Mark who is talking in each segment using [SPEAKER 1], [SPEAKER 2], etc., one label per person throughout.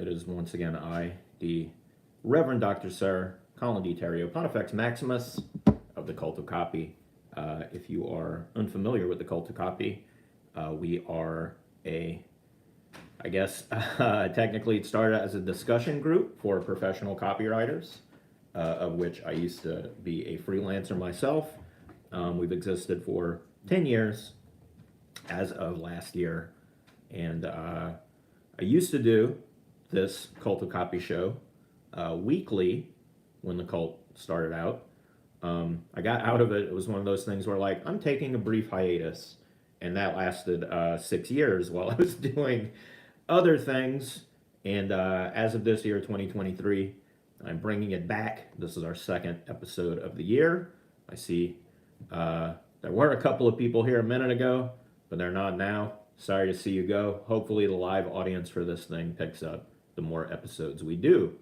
[SPEAKER 1] It is once again I, the Reverend Dr. Sir Colin D. Terrio, Pontifex Maximus of the Cult of Copy. If you are unfamiliar with the Cult of Copy, we are I guess, technically it started as a discussion group for professional copywriters, of which I used to be a freelancer myself. We've existed for 10 years as of last year. And I used to do this Cult of Copy show weekly when the cult started out. I got out of it. It was one of those things where, like, I'm taking a brief hiatus. And that lasted 6 years while I was doing other things. And as of this year, 2023, I'm bringing it back. This is our second episode of the year. I see there were a couple of people here a minute ago, but they're not now. Sorry to see you go. Hopefully the live audience for this thing picks up the more episodes we do.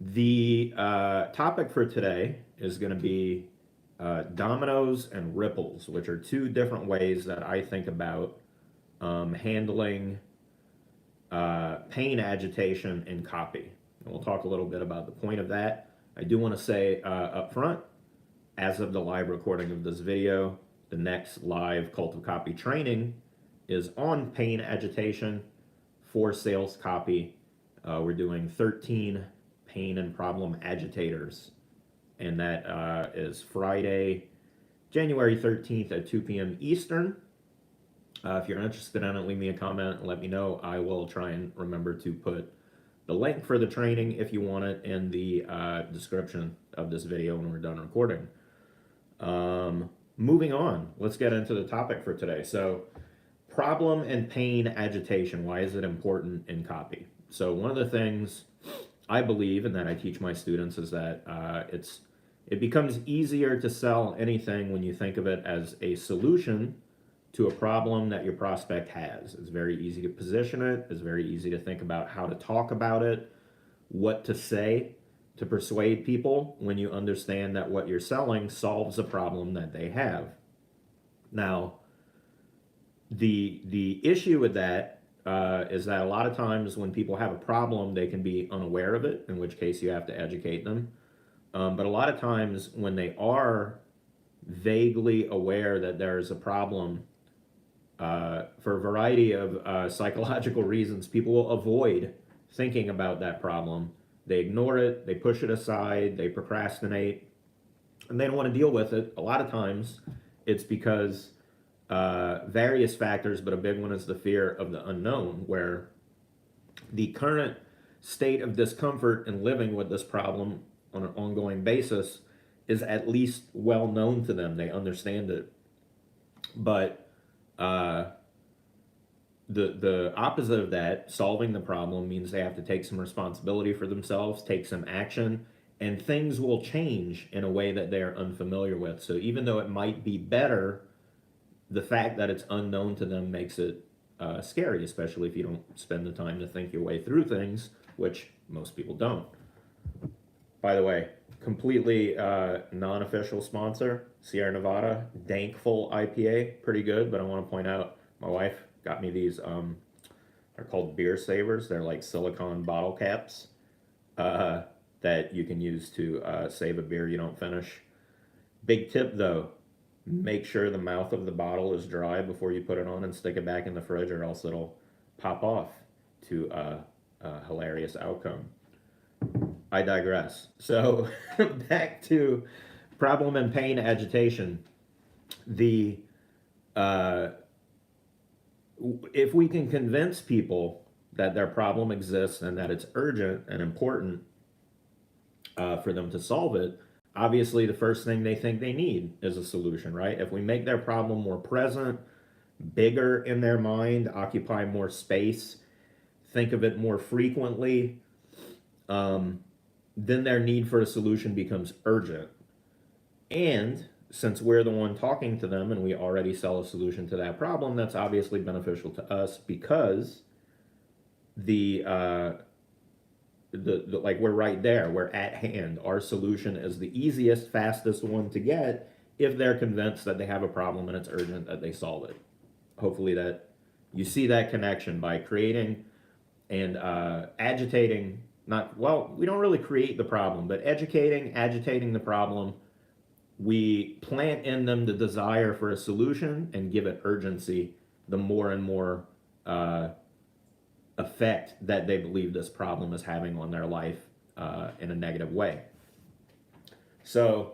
[SPEAKER 1] The topic for today is going to be dominoes and ripples, which are two different ways that I think about handling pain agitation in copy. And we'll talk a little bit about the point of that. I do want to say up front, as of the live recording of this video, the next live Cult of Copy training is on pain agitation for sales copy. We're doing 13 pain and problem agitators, and that is Friday, January 13th at 2 p.m. Eastern. If you're interested in it, leave me a comment and let me know. I will try and remember to put the link for the training, if you want it, in the description of this video when we're done recording. Moving on, let's get into the topic for today. So, problem and pain agitation. Why is it important in copy? So one of the things I believe and that I teach my students is that it becomes easier to sell anything when you think of it as a solution to a problem that your prospect has. It's very easy to position it. It's very easy to think about how to talk about it, what to say to persuade people when you understand that what you're selling solves a problem that they have. Now, the issue with that is that a lot of times when people have a problem, they can be unaware of it, in which case you have to educate them. But a lot of times when they are vaguely aware that there's a problem, for a variety of psychological reasons, people will avoid thinking about that problem. They ignore it, they push it aside, they procrastinate, and they don't want to deal with it. A lot of times it's because various factors, but a big one is the fear of the unknown, where the current state of discomfort in living with this problem on an ongoing basis is at least well known to them. They understand it. But the opposite of that, solving the problem, means they have to take some responsibility for themselves, take some action, and things will change in a way that they're unfamiliar with. So even though it might be better, the fact that it's unknown to them makes it scary, especially if you don't spend the time to think your way through things, which most people don't. By the way, completely non-official sponsor, Sierra Nevada, Dankful IPA, pretty good, but I want to point out, my wife got me these, they're called beer savers. They're like silicone bottle caps that you can use to save a beer you don't finish. Big tip though, make sure the mouth of the bottle is dry before you put it on and stick it back in the fridge, or else it'll pop off, to a hilarious outcome. I digress. So back to problem and pain agitation. If we can convince people that their problem exists and that it's urgent and important for them to solve it, obviously the first thing they think they need is a solution, right? If we make their problem more present, bigger in their mind, occupy more space, think of it more frequently, then their need for a solution becomes urgent. And since we're the one talking to them and we already sell a solution to that problem, that's obviously beneficial to us, because like, we're right there, we're at hand. Our solution is the easiest, fastest one to get if they're convinced that they have a problem and it's urgent that they solve it. Hopefully that You see that connection by creating and agitating, not, well, we don't really create the problem, but agitating the problem. We plant in them the desire for a solution and give it urgency the more and more effect that they believe this problem is having on their life in a negative way. So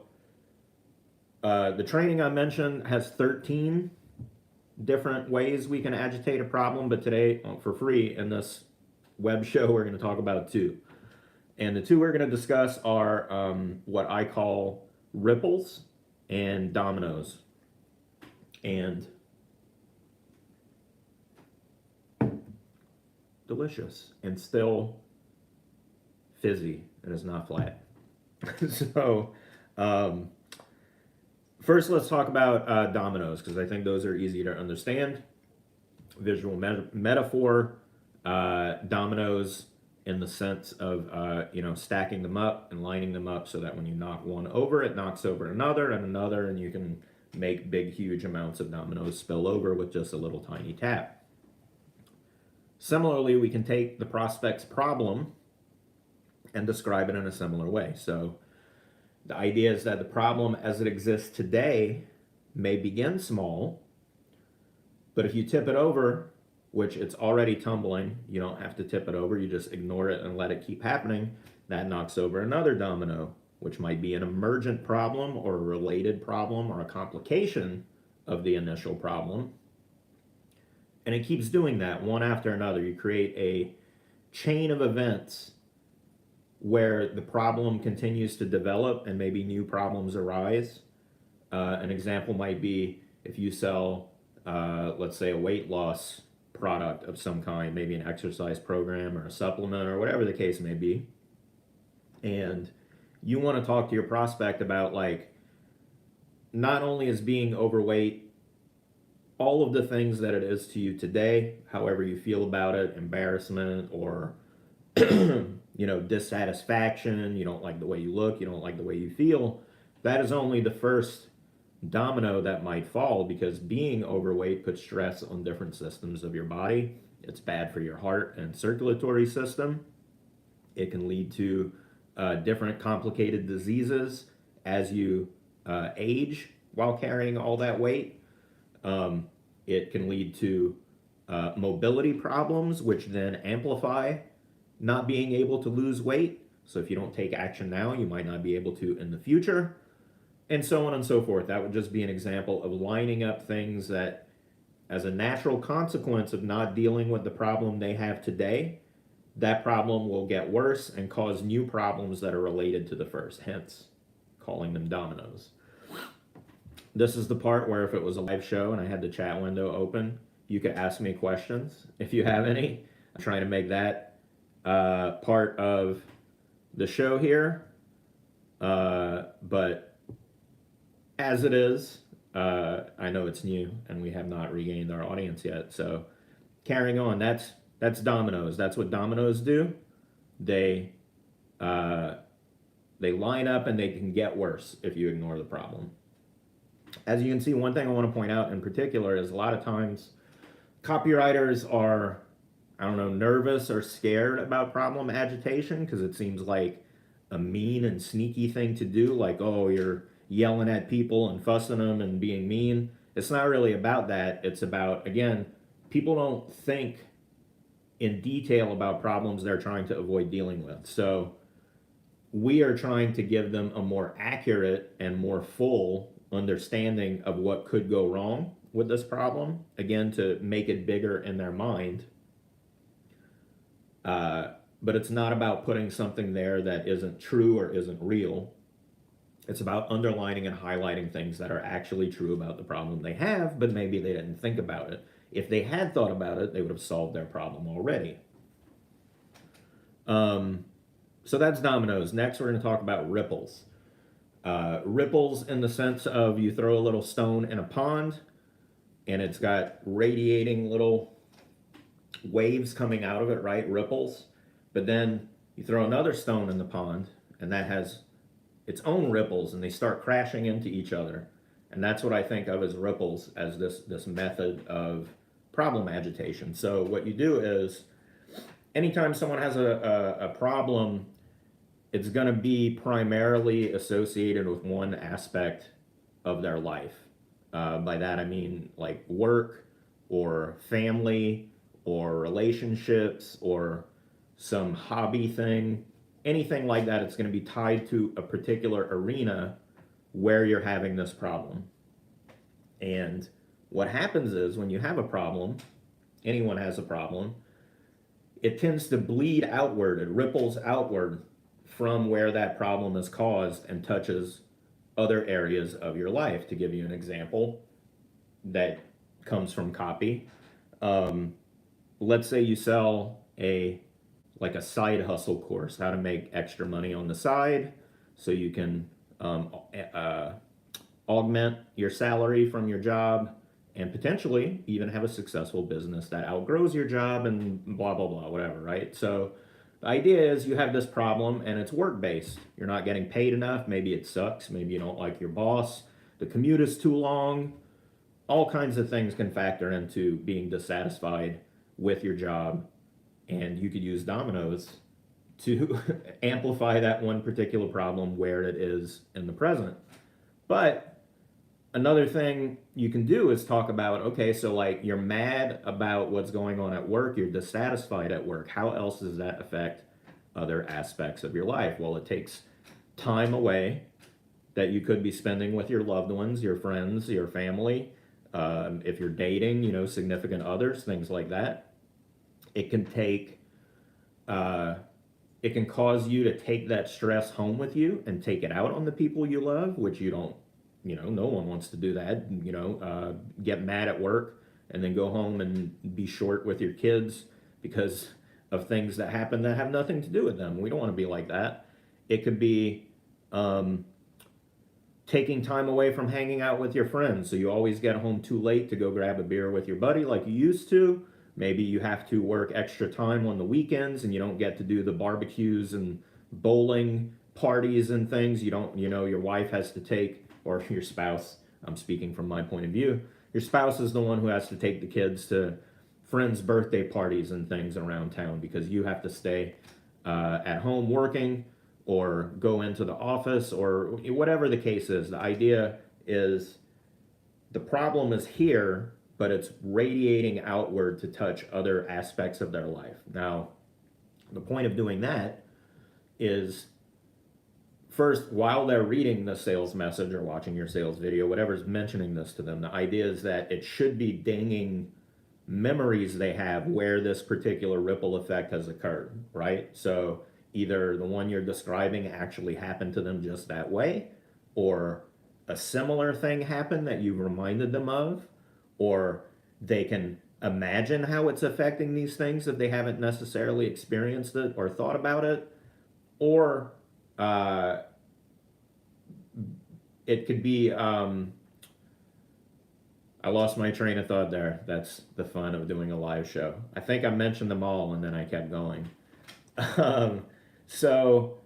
[SPEAKER 1] the training I mentioned has 13 different ways we can agitate a problem, but today, for free, in this web show, we're going to talk about 2. And the 2 we're going to discuss are what I call ripples and dominoes. And delicious and still fizzy. It is not flat. So first let's talk about dominoes, because I think those are easy to understand. Visual metaphor, dominoes in the sense of stacking them up and lining them up so that when you knock one over, it knocks over another and another, and you can make big, huge amounts of dominoes spill over with just a little tiny tap. Similarly, we can take the prospect's problem and describe it in a similar way. So the idea is that the problem as it exists today may begin small, but if you tip it over, which it's already tumbling, you don't have to tip it over, you just ignore it and let it keep happening, that knocks over another domino, which might be an emergent problem or a related problem or a complication of the initial problem. And it keeps doing that one after another. You create a chain of events where the problem continues to develop and maybe new problems arise. An example might be if you sell, let's say, a weight loss product of some kind, maybe an exercise program or a supplement or whatever the case may be, and you want to talk to your prospect about, like, not only is being overweight all of the things that it is to you today, however you feel about it, embarrassment or dissatisfaction, you don't like the way you look, you don't like the way you feel, that is only the first domino that might fall, because being overweight puts stress on different systems of your body. It's bad for your heart and circulatory system. It can lead to different complicated diseases as you age while carrying all that weight. It can lead to mobility problems, which then amplify not being able to lose weight. So if you don't take action now, you might not be able to in the future, and so on and so forth. That would just be an example of lining up things that, as a natural consequence of not dealing with the problem they have today, that problem will get worse and cause new problems that are related to the first, hence calling them dominoes. This is the part where if it was a live show and I had the chat window open, you could ask me questions if you have any. I'm trying to make that part of the show here, but as it is, I know it's new and we have not regained our audience yet. So carrying on, that's dominoes. That's what dominoes do. They line up and they can get worse if you ignore the problem. As you can see, one thing I want to point out in particular is a lot of times copywriters are, nervous or scared about problem agitation because it seems like a mean and sneaky thing to do. Like, oh, you're yelling at people and fussing them and being mean. It's not really about that. It's about, again, people don't think in detail about problems they're trying to avoid dealing with. So we are trying to give them a more accurate and more full understanding of what could go wrong with this problem, again, to make it bigger in their mind. But it's not about putting something there that isn't true or isn't real. It's about underlining and highlighting things that are actually true about the problem they have, but maybe they didn't think about it. If they had thought about it, they would have solved their problem already. So that's dominoes. Next, we're going to talk about ripples. Ripples in the sense of you throw a little stone in a pond, and it's got radiating little waves coming out of it, right? Ripples. But then you throw another stone in the pond, and that has its own ripples, and they start crashing into each other. And that's what I think of as ripples, as this method of problem agitation. So what you do is anytime someone has a problem, it's going to be primarily associated with one aspect of their life. By that I mean like work or family or relationships or some hobby thing, anything like that. It's going to be tied to a particular arena where you're having this problem. And what happens is when you have a problem, anyone has a problem, it tends to bleed outward, it ripples outward from where that problem is caused and touches other areas of your life. To give you an example that comes from copy, let's say you sell a side hustle course, how to make extra money on the side so you can augment your salary from your job and potentially even have a successful business that outgrows your job and blah, blah, blah, whatever, right? So the idea is you have this problem and it's work based. You're not getting paid enough. Maybe it sucks. Maybe you don't like your boss. The commute is too long. All kinds of things can factor into being dissatisfied with your job. And you could use Dominoes to amplify that one particular problem where it is in the present. But another thing you can do is talk about, okay, so like you're mad about what's going on at work, you're dissatisfied at work. How else does that affect other aspects of your life? Well, it takes time away that you could be spending with your loved ones, your friends, your family. If you're dating, significant others, things like that. It can cause you to take that stress home with you and take it out on the people you love, which you don't, no one wants to do that. Get mad at work and then go home and be short with your kids because of things that happen that have nothing to do with them. We don't want to be like that. It could be taking time away from hanging out with your friends. So you always get home too late to go grab a beer with your buddy like you used to. Maybe you have to work extra time on the weekends and you don't get to do the barbecues and bowling parties and things. You don't, your wife has to take, or your spouse, I'm speaking from my point of view, your spouse is the one who has to take the kids to friends' birthday parties and things around town because you have to stay at home working or go into the office or whatever the case is. The idea is the problem is here, but it's radiating outward to touch other aspects of their life. Now, the point of doing that is first, while they're reading the sales message or watching your sales video, whatever's mentioning this to them, the idea is that it should be dinging memories they have where this particular ripple effect has occurred, right? So either the one you're describing actually happened to them just that way, or a similar thing happened that you've reminded them of, or they can imagine how it's affecting these things if they haven't necessarily experienced it or thought about it, or it could be, I lost my train of thought there. That's the fun of doing a live show. I think I mentioned them all and then I kept going. So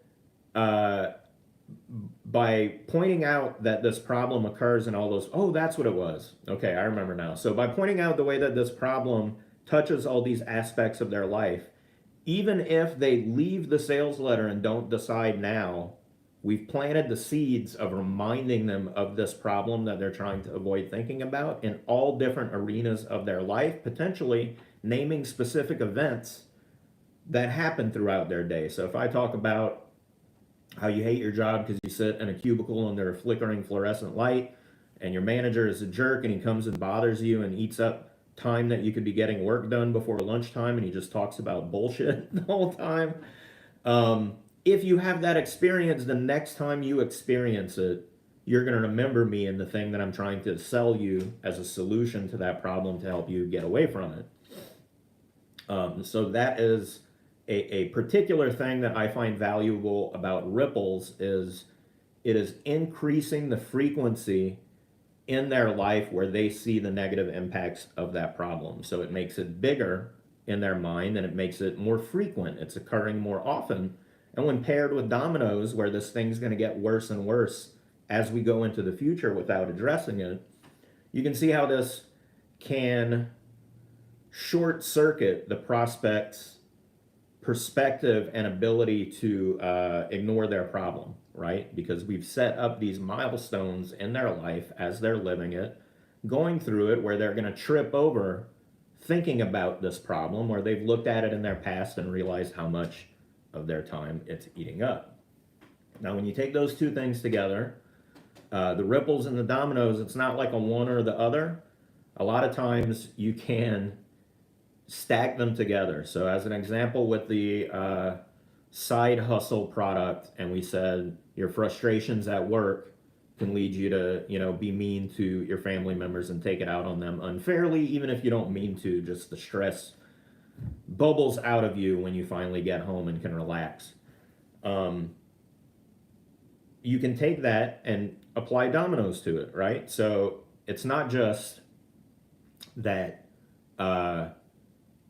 [SPEAKER 1] by pointing out that this problem occurs in all those, oh, that's what it was. Okay, I remember now. So by pointing out the way that this problem touches all these aspects of their life, even if they leave the sales letter and don't decide now, we've planted the seeds of reminding them of this problem that they're trying to avoid thinking about in all different arenas of their life, potentially naming specific events that happen throughout their day. So if I talk about how you hate your job because you sit in a cubicle under a flickering fluorescent light and your manager is a jerk and he comes and bothers you and eats up time that you could be getting work done before lunchtime and he just talks about bullshit the whole time. If you have that experience, the next time you experience it, you're going to remember me and the thing that I'm trying to sell you as a solution to that problem to help you get away from it. So that is a particular thing that I find valuable about ripples is it is increasing the frequency in their life where they see the negative impacts of that problem. So it makes it bigger in their mind and it makes it more frequent. It's occurring more often. And when paired with dominoes, where this thing's going to get worse and worse as we go into the future without addressing it, you can see how this can short circuit the prospect's perspective and ability to ignore their problem, right? Because we've set up these milestones in their life as they're living it, going through it, where they're going to trip over thinking about this problem, or they've looked at it in their past and realized how much of their time it's eating up. Now, when you take those two things together, the ripples and the dominoes, it's not like a one or the other. A lot of times you can stack them together. So as an example with the side hustle product, and we said your frustrations at work can lead you to, be mean to your family members and take it out on them unfairly, even if you don't mean to. Just the stress bubbles out of you when you finally get home and can relax. You can take that and apply dominoes to it, right? So it's not just that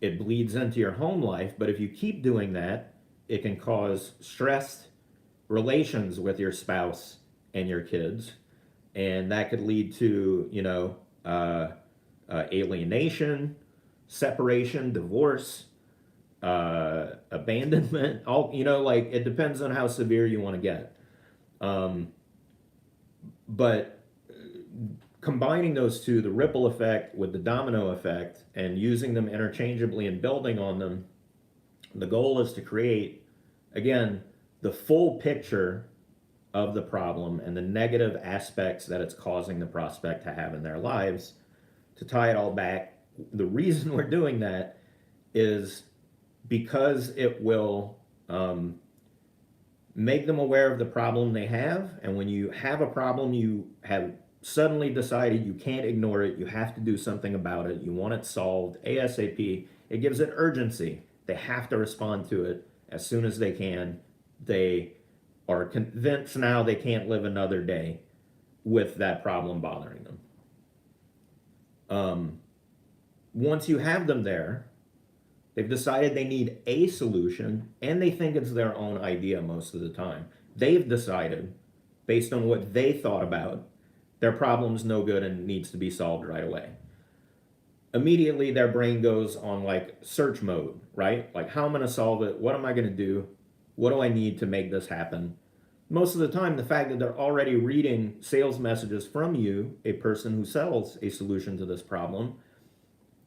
[SPEAKER 1] it bleeds into your home life, but if you keep doing that, it can cause stressed relations with your spouse and your kids, and that could lead to alienation, separation, divorce, abandonment. All like, it depends on how severe you want to get. But combining those two, the ripple effect with the domino effect, and using them interchangeably and building on them, the goal is to create, again, the full picture of the problem and the negative aspects that it's causing the prospect to have in their lives. To tie it all back, the reason we're doing that is because it will make them aware of the problem they have. And when you have a problem, you have suddenly decided you can't ignore it, you have to do something about it, you want it solved ASAP, it gives it urgency. They have to respond to it as soon as they can. They are convinced now they can't live another day with that problem bothering them. Once you have them there, they've decided they need a solution, and they think it's their own idea most of the time. They've decided, based on what they thought about, their problem's no good and needs to be solved right away. Immediately, their brain goes on like search mode, right? Like, how am I going to solve it? What am I going to do? What do I need to make this happen? Most of the time, the fact that they're already reading sales messages from you, a person who sells a solution to this problem,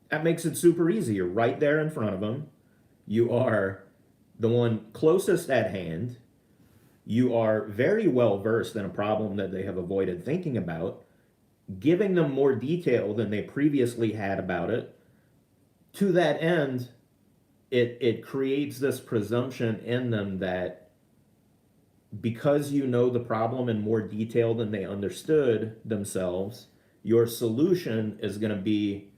[SPEAKER 1] that makes it super easy. You're right there in front of them. You are the one closest at hand. You are very well versed in a problem that they have avoided thinking about, giving them more detail than they previously had about it. To that end, it creates this presumption in them that because you know the problem in more detail than they understood themselves, your solution is going to be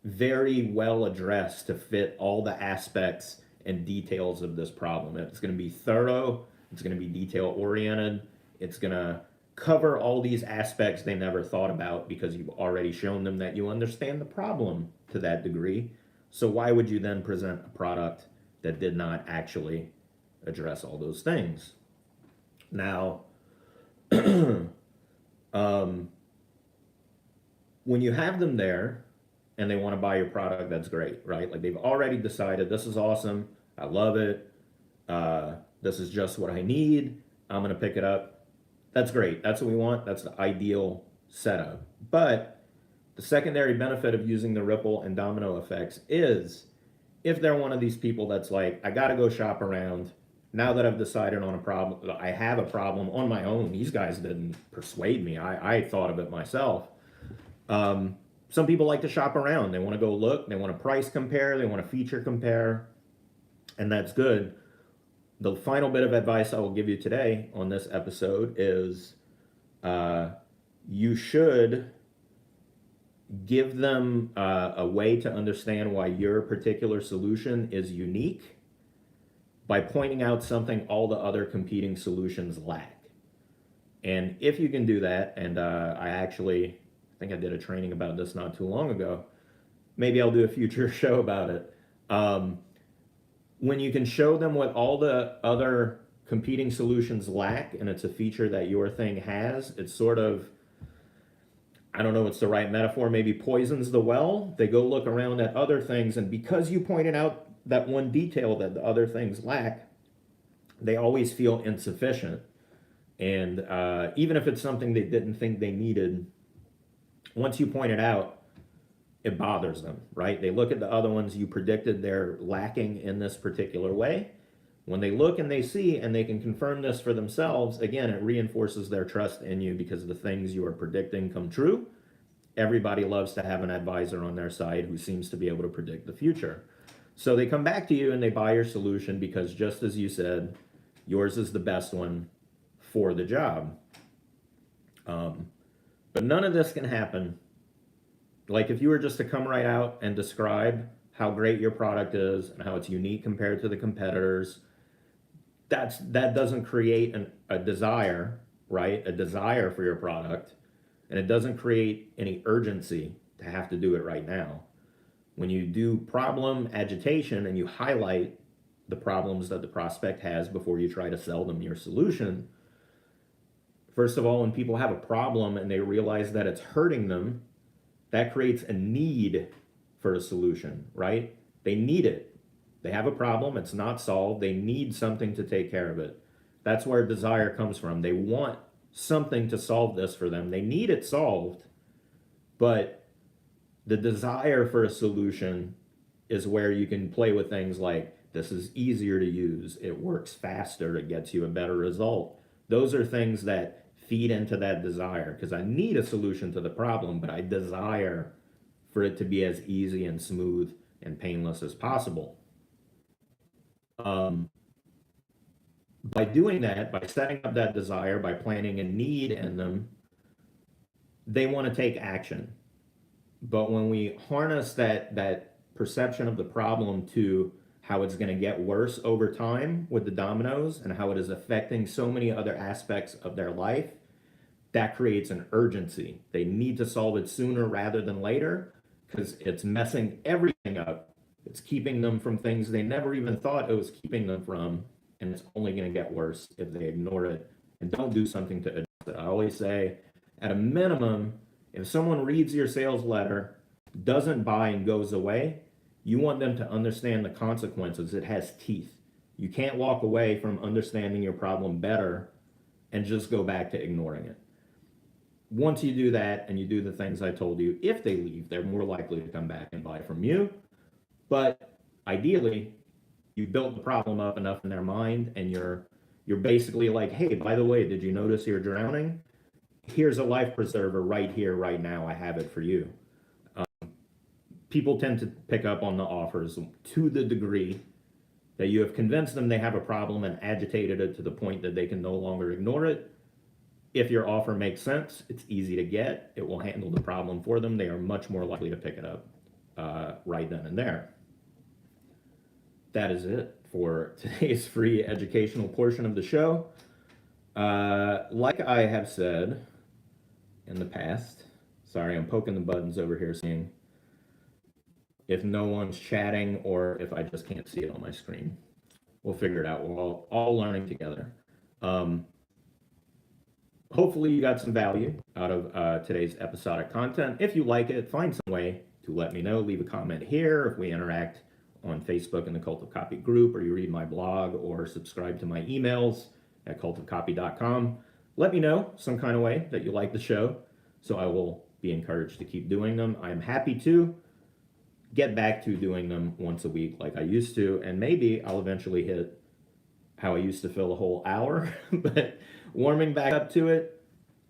[SPEAKER 1] very well addressed to fit all the aspects and details of this problem. It's going to be thorough, it's going to be detail oriented, it's going to cover all these aspects they never thought about because you've already shown them that you understand the problem to that degree. So why would you then present a product that did not actually address all those things? Now, when you have them there and they want to buy your product, that's great, right? Like, they've already decided, this is awesome, I love it, this is just what I need, I'm going to pick it up. That's great. That's what we want. That's the ideal setup. But the secondary benefit of using the ripple and domino effects is, if they're one of these people that's like, I got to go shop around, now that I've decided on a problem, I have a problem on my own. These guys didn't persuade me. I thought of it myself. Some people like to shop around. They want to go look. They want to price compare. They want to feature compare. And that's good. The final bit of advice I will give you today on this episode is you should give them a way to understand why your particular solution is unique by pointing out something all the other competing solutions lack. And if you can do that, and I think I did a training about this not too long ago, maybe I'll do a future show about it. When you can show them what all the other competing solutions lack, and it's a feature that your thing has, it's sort of, I don't know what's the right metaphor, maybe poisons the well. They go look around at other things, and because you pointed out that one detail that the other things lack, they always feel insufficient. And even if it's something they didn't think they needed, once you point it out, it bothers them, right? They look at the other ones you predicted they're lacking in this particular way. When they look and they see and they can confirm this for themselves, again, it reinforces their trust in you because the things you are predicting come true. Everybody loves to have an advisor on their side who seems to be able to predict the future. So they come back to you and they buy your solution because, just as you said, yours is the best one for the job. But none of this can happen. Like if you were just to come right out and describe how great your product is and how it's unique compared to the competitors, that doesn't create a desire, right? A desire for your product, and it doesn't create any urgency to have to do it right now. When you do problem agitation and you highlight the problems that the prospect has before you try to sell them your solution, first of all, when people have a problem and they realize that it's hurting them, that creates a need for a solution, right? They need it. They have a problem, it's not solved, they need something to take care of it. That's where desire comes from. They want something to solve this for them. They need it solved, but the desire for a solution is where you can play with things like, this is easier to use, it works faster, it gets you a better result. Those are things that feed into that desire, because I need a solution to the problem, but I desire for it to be as easy and smooth and painless as possible. By doing that, by setting up that desire, by planting a need in them, they want to take action. But when we harness that perception of the problem to how it's going to get worse over time with the dominoes and how it is affecting so many other aspects of their life, that creates an urgency. They need to solve it sooner rather than later because it's messing everything up. It's keeping them from things they never even thought it was keeping them from, and it's only going to get worse if they ignore it and don't do something to address it. I always say, at a minimum, if someone reads your sales letter, doesn't buy, and goes away, you want them to understand the consequences. It has teeth. You can't walk away from understanding your problem better and just go back to ignoring it. Once you do that and you do the things I told you, if they leave, they're more likely to come back and buy from you. But ideally, you built the problem up enough in their mind, and you're basically like, hey, by the way, did you notice you're drowning? Here's a life preserver right here, right now. I have it for you. People tend to pick up on the offers to the degree that you have convinced them they have a problem and agitated it to the point that they can no longer ignore it. If your offer makes sense, it's easy to get, it will handle the problem for them. They are much more likely to pick it up right then and there. That is it for today's free educational portion of the show. Like I have said in the past, sorry, I'm poking the buttons over here, seeing if no one's chatting or if I just can't see it on my screen. We'll figure it out. We're all learning together. Hopefully you got some value out of today's episodic content. If you like it, find some way to let me know. Leave a comment here if we interact on Facebook in the Cult of Copy group, or you read my blog, or subscribe to my emails at cultofcopy.com. Let me know some kind of way that you like the show, so I will be encouraged to keep doing them. I'm happy to get back to doing them once a week like I used to, and maybe I'll eventually hit how I used to fill a whole hour, but warming back up to it,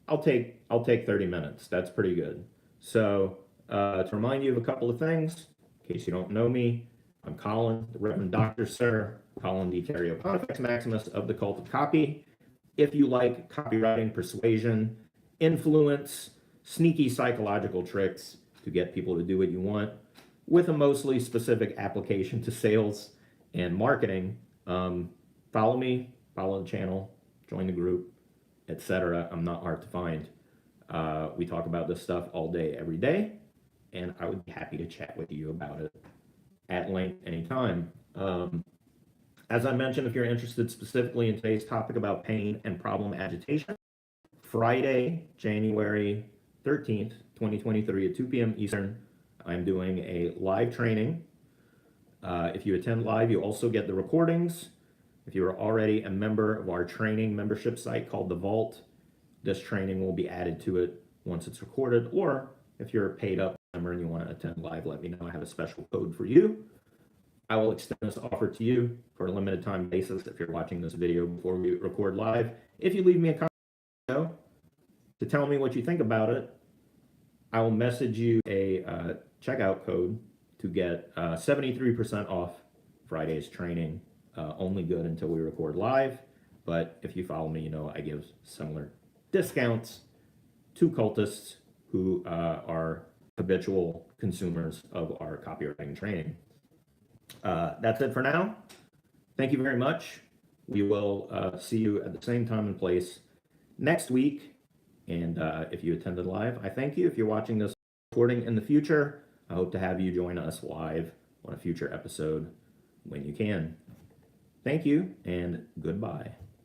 [SPEAKER 1] I'll take 30 minutes. That's pretty good. So to remind you of a couple of things, in case you don't know me, I'm Colin, the Reverend Dr. Sir, Colin D. Terrio Pontifex Maximus of the Cult of Copy. If you like copywriting, persuasion, influence, sneaky psychological tricks to get people to do what you want, with a mostly specific application to sales and marketing, follow me, follow the channel, join the group, etc. I'm not hard to find. We talk about this stuff all day, every day, and I would be happy to chat with you about it at length anytime. As I mentioned, if you're interested specifically in today's topic about pain and problem agitation, Friday, January 13th, 2023 at 2 p.m. Eastern. I'm doing a live training. If you attend live, you also get the recordings. If you are already a member of our training membership site called The Vault, this training will be added to it once it's recorded. Or if you're a paid up member and you want to attend live, let me know. I have a special code for you. I will extend this offer to you for a limited time basis if you're watching this video before we record live. If you leave me a comment to tell me what you think about it, I will message you a checkout code to get 73% off Friday's training. Only good until we record live, but if you follow me, you know I give similar discounts to cultists who are habitual consumers of our copywriting training. That's it for now. Thank you very much. We will see you at the same time and place next week. And if you attended live, I thank you. If you're watching this recording in the future, I hope to have you join us live on a future episode when you can. Thank you and goodbye.